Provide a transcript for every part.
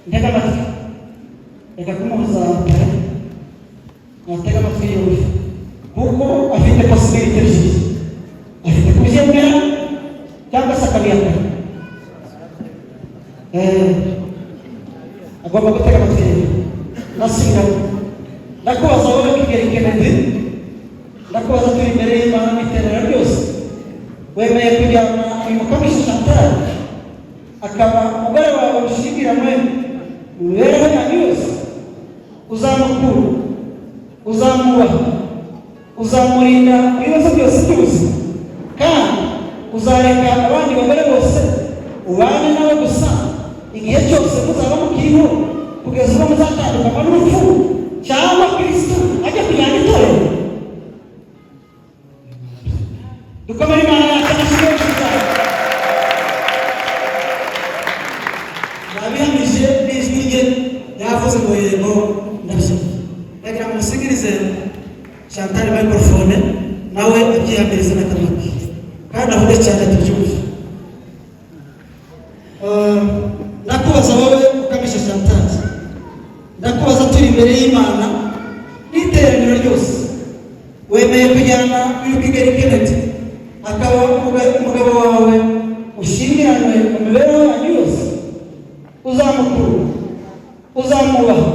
ntega amatwi reka kumubuza natega amatwi yumve kuko afite possibility ebyiri afite kubyemera cyangwa se akabihakana agomba gutega amatwi nasubiramo ndakubaza wowe Kigeli Kennedy ndakubaza turi imbere y'Imana n'iterera ryose wemeye kujyana uyu mukamisha Chantal akaba umugore wawe ushyingiranwe mu mibereho yanyu yose uzamukura uzamubaha uzamurinda ibibazo byose by'ubuzima kandi uzareka abandi bagore bose ubane nawe gusa igihe cyose muzaba mukiriho kugeza ubwo muzatandukanywa n'urupfu cyangwa Kristo ajya kujyana itorero dukomere Imana yacu n'ishimwe cyane nabihamije n'ijwi rye yavuze ngo yego ndabishyize ndagira ngo musigirize Chantal microphone nawe abyihambirize n'akanwa ke kandi avuge cyane tubyumve ndakubaza wowe ukamisha Chantal ndakubaza turi imbere y'Imana n'iteraniro ryose wemeye kujyana uyu Kigeli Kennedy akaba umugabo wawe ushyingiranwe mu mibereho yanyu yose uzamukura uzamubaha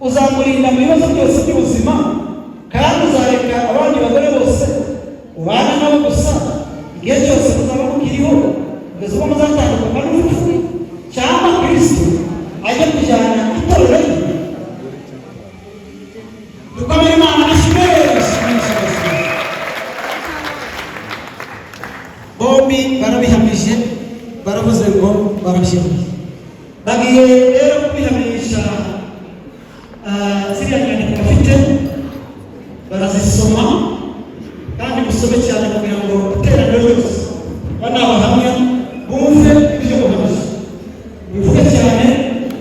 uzamurinda mu bibazo byose by'ubuzima kandi uzareka abandi bagore bose ubana nabo gusa igihe cyose muzaba mukiriho kugeza ubwo muzatandukanywa n'urupfu cyangwa Kristo ajya kujyana itorero rye dukomere Imana n'ishimwe bombi barabihamije baravuze ngo barabyemeye bagiye rero kubihamisha ziriya nyandiko bafite barazisoma kandi musome cyane kugira ngo iteraniro ryose banabahamya bumve ibyo muhamije bivuge cyane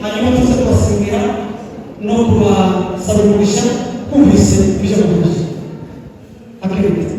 hanyuma tuze kubasengera no kubasaba umugisha kumvise ibyo muhamije akabita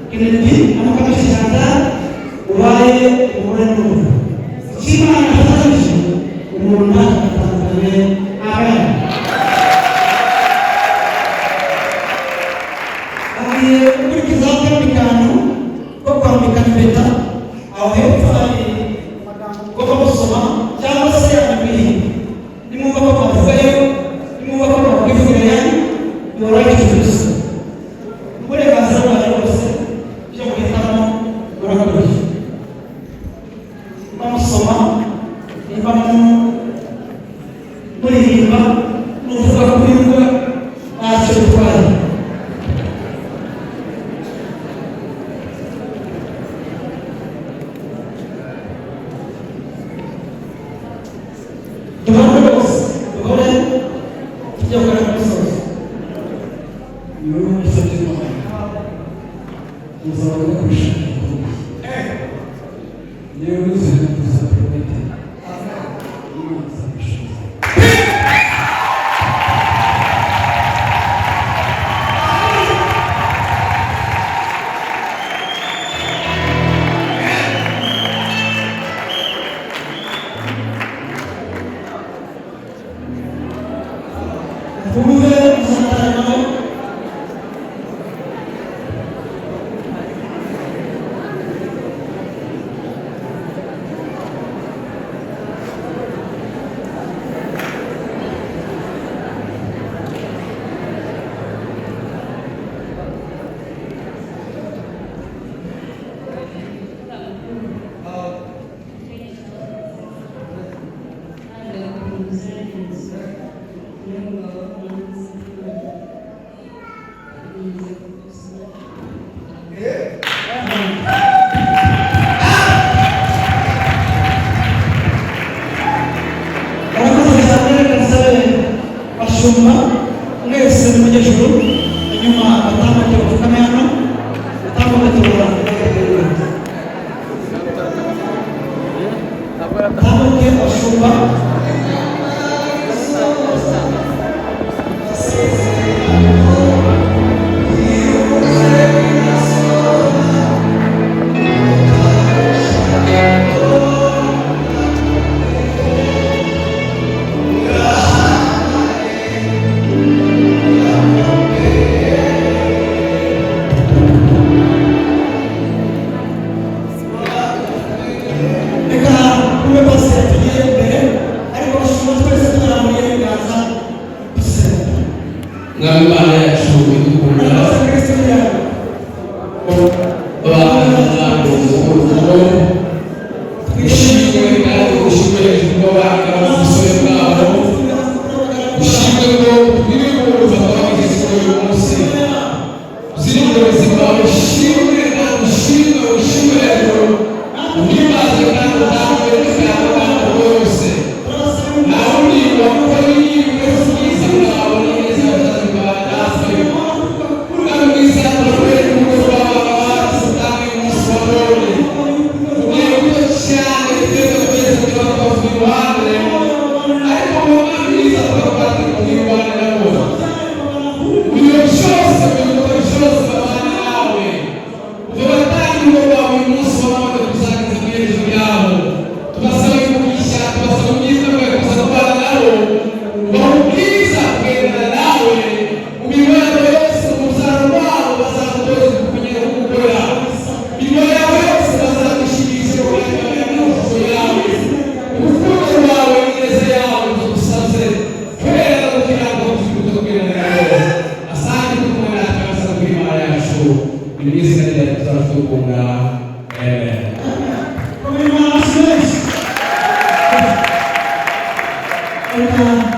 Kennedy, anak kami Chantal, ubaye umureno aho hepfo hari ugomba gusoma cyangwa se yamubiri nimwumva ko bavugayo nimwumva ko bakwivugira yanyu your right to do so uburenganzira bwanyu bwose byo guhitamo burakoresha bamusoma niba muririmba nuvuga kubivuga ntacyo bitwaye duhore bose duhore tujya gukora imisozi niwe w'umusabye w'amahanga uzaba uri kubishaka niwe wizeye kuza poromete niwe wizabishoza Tubuze uzatana Ashuma mwese ni mujyejuru inyuma batambuke bafukame hano batambuke tubura batambuke ashuma Amen.